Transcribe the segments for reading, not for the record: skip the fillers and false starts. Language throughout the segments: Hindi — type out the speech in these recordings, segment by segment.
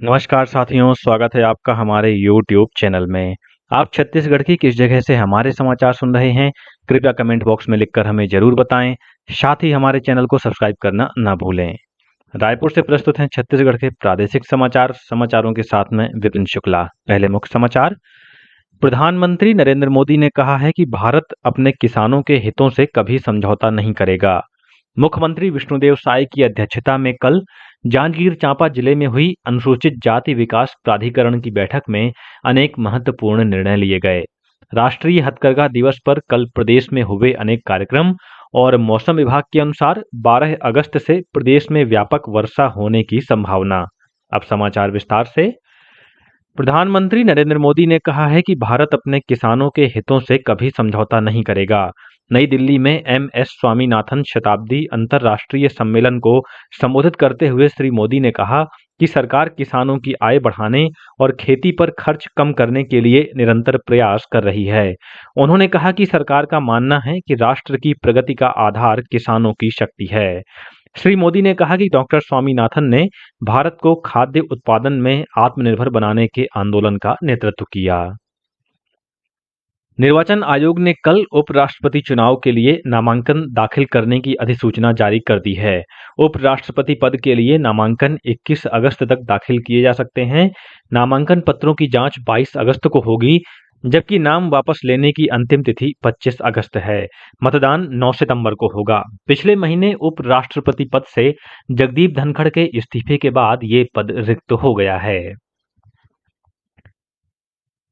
नमस्कार साथियों, स्वागत है आपका हमारे YouTube चैनल में। आप छत्तीसगढ़ की किस जगह से हमारे समाचार सुन रहे हैं, कृपया कमेंट बॉक्स में लिखकर हमें जरूर बताएं। साथ ही हमारे चैनल को सब्सक्राइब करना ना भूलें। रायपुर से प्रस्तुत हैं छत्तीसगढ़ के प्रादेशिक समाचार। समाचारों के साथ में विपिन शुक्ला। पहले मुख्य समाचार। प्रधानमंत्री नरेंद्र मोदी ने कहा है कि भारत अपने किसानों के हितों से कभी समझौता नहीं करेगा। मुख्यमंत्री विष्णुदेव साय की अध्यक्षता में कल जांजगीर चांपा जिले में हुई अनुसूचित जाति विकास प्राधिकरण की बैठक में अनेक महत्वपूर्ण निर्णय लिए गए। राष्ट्रीय हथकरघा दिवस पर कल प्रदेश में हुए अनेक कार्यक्रम और मौसम विभाग के अनुसार 12 अगस्त से प्रदेश में व्यापक वर्षा होने की संभावना। अब समाचार विस्तार से। प्रधानमंत्री नरेंद्र मोदी ने कहा है कि भारत अपने किसानों के हितों से कभी समझौता नहीं करेगा। नई दिल्ली में एम.एस. स्वामीनाथन शताब्दी अंतर्राष्ट्रीय सम्मेलन को संबोधित करते हुए श्री मोदी ने कहा कि सरकार किसानों की आय बढ़ाने और खेती पर खर्च कम करने के लिए निरंतर प्रयास कर रही है। उन्होंने कहा कि सरकार का मानना है कि राष्ट्र की प्रगति का आधार किसानों की शक्ति है। श्री मोदी ने कहा कि डॉक्टर स्वामीनाथन ने भारत को खाद्य उत्पादन में आत्मनिर्भर बनाने के आंदोलन का नेतृत्व किया। निर्वाचन आयोग ने कल उपराष्ट्रपति चुनाव के लिए नामांकन दाखिल करने की अधिसूचना जारी कर दी है। उपराष्ट्रपति पद के लिए नामांकन 21 अगस्त तक दाखिल किए जा सकते हैं। नामांकन पत्रों की जांच 22 अगस्त को होगी, जबकि नाम वापस लेने की अंतिम तिथि 25 अगस्त है। मतदान 9 सितंबर को होगा। पिछले महीने उपराष्ट्रपति पद से जगदीप धनखड़ के इस्तीफे के बाद ये पद रिक्त हो गया है।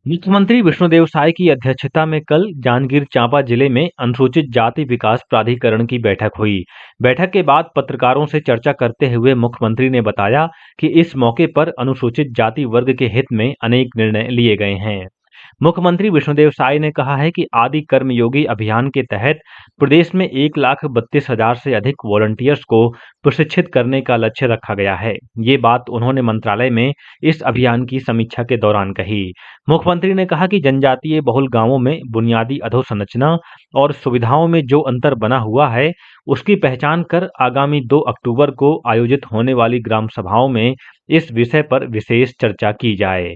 मुख्यमंत्री विष्णुदेव साय की अध्यक्षता में कल जांजगीर चांपा जिले में अनुसूचित जाति विकास प्राधिकरण की बैठक हुई। बैठक के बाद पत्रकारों से चर्चा करते हुए मुख्यमंत्री ने बताया कि इस मौके पर अनुसूचित जाति वर्ग के हित में अनेक निर्णय लिए गए हैं। मुख्यमंत्री विष्णुदेव साय ने कहा है कि आदि कर्मयोगी अभियान के तहत प्रदेश में 1,32,000 से अधिक वॉलंटियर्स को प्रशिक्षित करने का लक्ष्य रखा गया है। ये बात उन्होंने मंत्रालय में इस अभियान की समीक्षा के दौरान कही। मुख्यमंत्री ने कहा कि जनजातीय बहुल गांवों में बुनियादी अधोसंरचना और सुविधाओं में जो अंतर बना हुआ है, उसकी पहचान कर आगामी 2 अक्टूबर को आयोजित होने वाली ग्राम सभाओं में इस विषय पर विशेष चर्चा की जाए।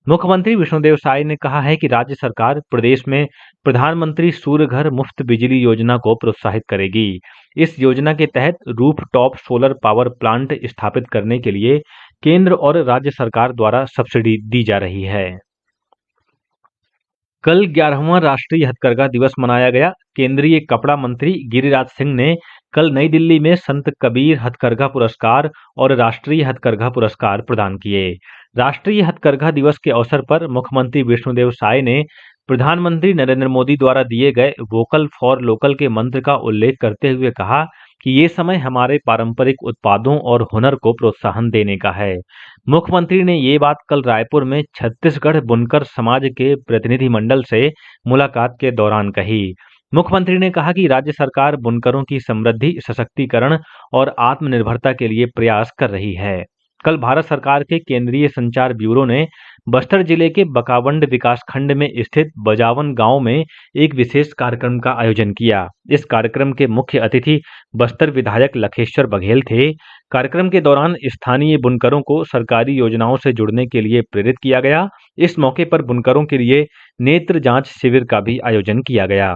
मुख्यमंत्री विष्णुदेव साय ने कहा है कि राज्य सरकार प्रदेश में प्रधानमंत्री सूर्य घर मुफ्त बिजली योजना को प्रोत्साहित करेगी। इस योजना के तहत roof top solar power plant स्थापित करने के लिए केंद्र और राज्य सरकार द्वारा सब्सिडी दी जा रही है। कल 11वां राष्ट्रीय हथकरघा दिवस मनाया गया। केंद्रीय कपड़ा मंत्री गिरिराज सिंह ने कल नई दिल्ली में संत कबीर हथकरघा पुरस्कार और राष्ट्रीय हथकरघा पुरस्कार प्रदान किए। राष्ट्रीय हथकरघा दिवस के अवसर पर मुख्यमंत्री विष्णुदेव साय ने प्रधानमंत्री नरेंद्र मोदी द्वारा दिए गए वोकल फॉर लोकल के मंत्र का उल्लेख करते हुए कहा कि ये समय हमारे पारंपरिक उत्पादों और हुनर को प्रोत्साहन देने का है। मुख्यमंत्री ने ये बात कल रायपुर में छत्तीसगढ़ बुनकर समाज के प्रतिनिधिमंडल से मुलाकात के दौरान कही। मुख्यमंत्री ने कहा कि राज्य सरकार बुनकरों की समृद्धि, सशक्तिकरण और आत्मनिर्भरता के लिए प्रयास कर रही है। कल भारत सरकार के केंद्रीय संचार ब्यूरो ने बस्तर जिले के बकावंड विकासखंड में स्थित बजावन गांव में एक विशेष कार्यक्रम का आयोजन किया। इस कार्यक्रम के मुख्य अतिथि बस्तर विधायक लखेश्वर बघेल थे। कार्यक्रम के दौरान स्थानीय बुनकरों को सरकारी योजनाओं से जुड़ने के लिए प्रेरित किया गया। इस मौके पर बुनकरों के लिए नेत्र जांच शिविर का भी आयोजन किया गया।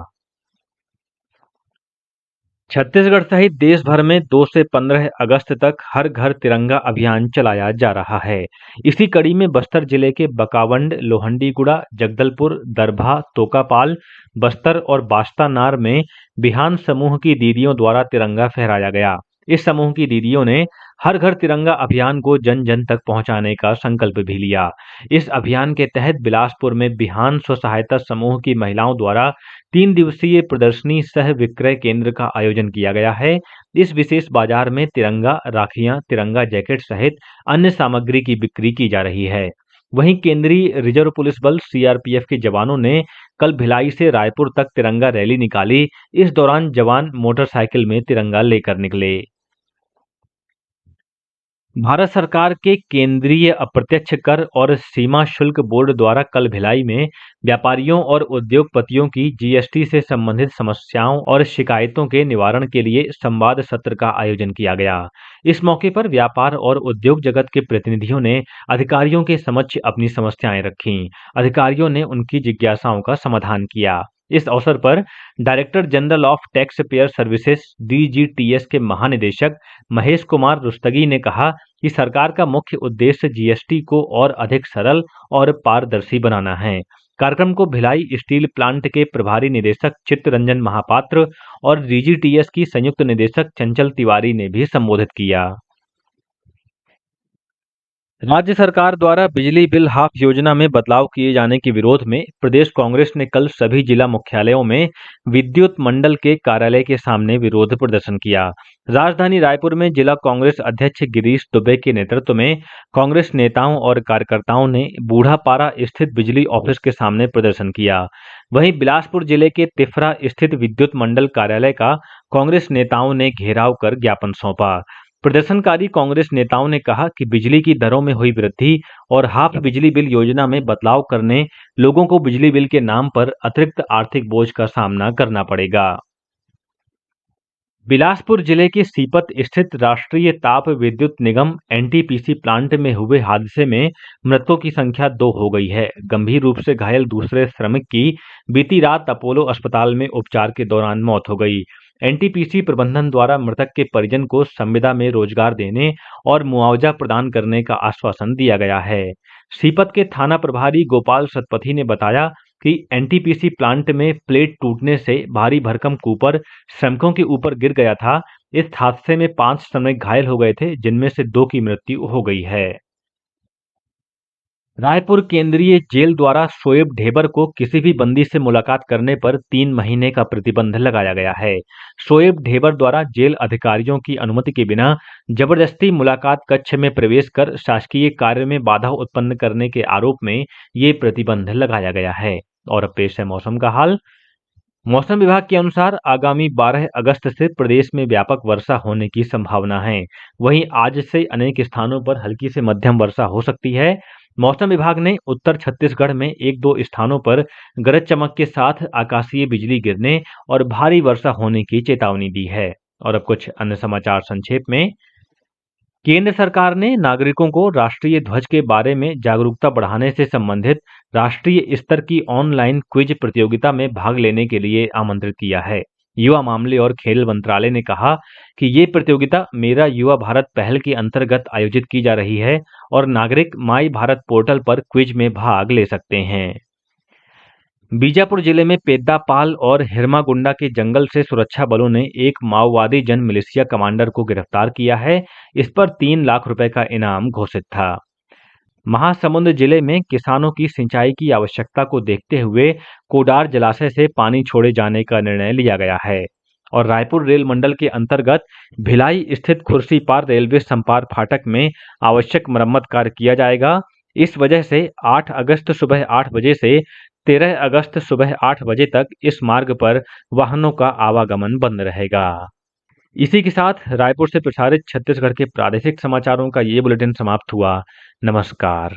छत्तीसगढ़ सहित देश भर में 2 से 15 अगस्त तक हर घर तिरंगा अभियान चलाया जा रहा है। इसी कड़ी में बस्तर जिले के बकावंड, लोहंडीगुड़ा, जगदलपुर, दरभा, तोकापाल, बस्तर और बास्तानार में बिहान समूह की दीदियों द्वारा तिरंगा फहराया गया। इस समूह की दीदियों ने हर घर तिरंगा अभियान को जन जन तक पहुंचाने का संकल्प भी लिया। इस अभियान के तहत बिलासपुर में बिहान स्व सहायता समूह की महिलाओं द्वारा 3 दिवसीय प्रदर्शनी सह विक्रय केंद्र का आयोजन किया गया है। इस विशेष बाजार में तिरंगा राखियां, तिरंगा जैकेट सहित अन्य सामग्री की बिक्री की जा रही है। वहीं केंद्रीय रिजर्व पुलिस बल सीआरपीएफ के जवानों ने कल भिलाई से रायपुर तक तिरंगा रैली निकाली। इस दौरान जवान मोटरसाइकिल में तिरंगा लेकर निकले। भारत सरकार के केंद्रीय अप्रत्यक्ष कर और सीमा शुल्क बोर्ड द्वारा कल भिलाई में व्यापारियों और उद्योगपतियों की जीएसटी से संबंधित समस्याओं और शिकायतों के निवारण के लिए संवाद सत्र का आयोजन किया गया। इस मौके पर व्यापार और उद्योग जगत के प्रतिनिधियों ने अधिकारियों के समक्ष अपनी समस्याएं रखीं। अधिकारियों ने उनकी जिज्ञासाओं का समाधान किया। इस अवसर पर director general of taxpayer services DGTS के महानिदेशक महेश कुमार रुस्तगी ने कहा कि सरकार का मुख्य उद्देश्य जीएसटी को और अधिक सरल और पारदर्शी बनाना है। कार्यक्रम को भिलाई स्टील प्लांट के प्रभारी निदेशक चित्तरंजन महापात्र और डीजीटीएस की संयुक्त निदेशक चंचल तिवारी ने भी संबोधित किया। राज्य सरकार द्वारा बिजली बिल हाफ योजना में बदलाव किए जाने के विरोध में प्रदेश कांग्रेस ने कल सभी जिला मुख्यालयों में विद्युत मंडल के कार्यालय के सामने विरोध प्रदर्शन किया। राजधानी रायपुर में जिला कांग्रेस अध्यक्ष गिरीश दुबे के नेतृत्व में कांग्रेस नेताओं और कार्यकर्ताओं ने बूढ़ापारा स्थित बिजली ऑफिस के सामने प्रदर्शन किया। वहीं बिलासपुर जिले के तिफरा स्थित विद्युत मंडल कार्यालय का कांग्रेस नेताओं ने घेराव कर ज्ञापन सौंपा। प्रदर्शनकारी कांग्रेस नेताओं ने कहा कि बिजली की दरों में हुई वृद्धि और हाफ बिजली बिल योजना में बदलाव करने लोगों को बिजली बिल के नाम पर अतिरिक्त आर्थिक बोझ का सामना करना पड़ेगा। बिलासपुर जिले के सीपत स्थित राष्ट्रीय ताप विद्युत निगम एनटीपीसी प्लांट में हुए हादसे में मृतकों की संख्या 2 हो गई है। गंभीर रूप से घायल दूसरे श्रमिक की बीती रात अपोलो अस्पताल में उपचार के दौरान मौत हो गई। एनटीपीसी प्रबंधन द्वारा मृतक के परिजन को संविदा में रोजगार देने और मुआवजा प्रदान करने का आश्वासन दिया गया है। सीपत के थाना प्रभारी गोपाल सतपथी ने बताया कि एनटीपीसी प्लांट में प्लेट टूटने से भारी भरकम कूपर श्रमिकों के ऊपर गिर गया था। इस हादसे में 5 श्रमिक घायल हो गए थे, जिनमें से 2 की मृत्यु हो गई है। रायपुर केंद्रीय जेल द्वारा शोएब ढेबर को किसी भी बंदी से मुलाकात करने पर 3 महीने का प्रतिबंध लगाया गया है। शोएब ढेबर द्वारा जेल अधिकारियों की अनुमति के बिना जबरदस्ती मुलाकात कक्ष में प्रवेश कर शासकीय कार्य में बाधा उत्पन्न करने के आरोप में ये प्रतिबंध लगाया गया है। और अब पेश है मौसम का हाल। मौसम विभाग के अनुसार आगामी 12 अगस्त से प्रदेश में व्यापक वर्षा होने की संभावना है। वहीं आज से अनेक स्थानों पर हल्की से मध्यम वर्षा हो सकती है। मौसम विभाग ने उत्तर छत्तीसगढ़ में 1-2 स्थानों पर गरज चमक के साथ आकाशीय बिजली गिरने और भारी वर्षा होने की चेतावनी दी है। और अब कुछ अन्य समाचार संक्षेप में। केंद्र सरकार ने नागरिकों को राष्ट्रीय ध्वज के बारे में जागरूकता बढ़ाने से संबंधित राष्ट्रीय स्तर की ऑनलाइन क्विज प्रतियोगिता में भाग लेने के लिए आमंत्रित किया है। युवा मामले और खेल मंत्रालय ने कहा कि ये प्रतियोगिता मेरा युवा भारत पहल के अंतर्गत आयोजित की जा रही है और नागरिक माई भारत पोर्टल पर क्विज में भाग ले सकते हैं। बीजापुर जिले में पेद्दापाल और हिरमागुंडा के जंगल से सुरक्षा बलों ने एक माओवादी जन मिलिशिया कमांडर को गिरफ्तार किया है। इस पर 3 लाख रुपए का इनाम घोषित था। महासमुंद जिले में किसानों की सिंचाई की आवश्यकता को देखते हुए कोडार जलाशय से पानी छोड़े जाने का निर्णय लिया गया है। और रायपुर रेल मंडल के अंतर्गत भिलाई स्थित खुर्सीपार रेलवे संपार फाटक में आवश्यक मरम्मत कार्य किया जाएगा। इस वजह से 8 अगस्त सुबह 8 बजे से 13 अगस्त सुबह 8 बजे तक इस मार्ग पर वाहनों का आवागमन बंद रहेगा। इसी के साथ रायपुर से प्रसारित छत्तीसगढ़ के प्रादेशिक समाचारों का ये बुलेटिन समाप्त हुआ। नमस्कार।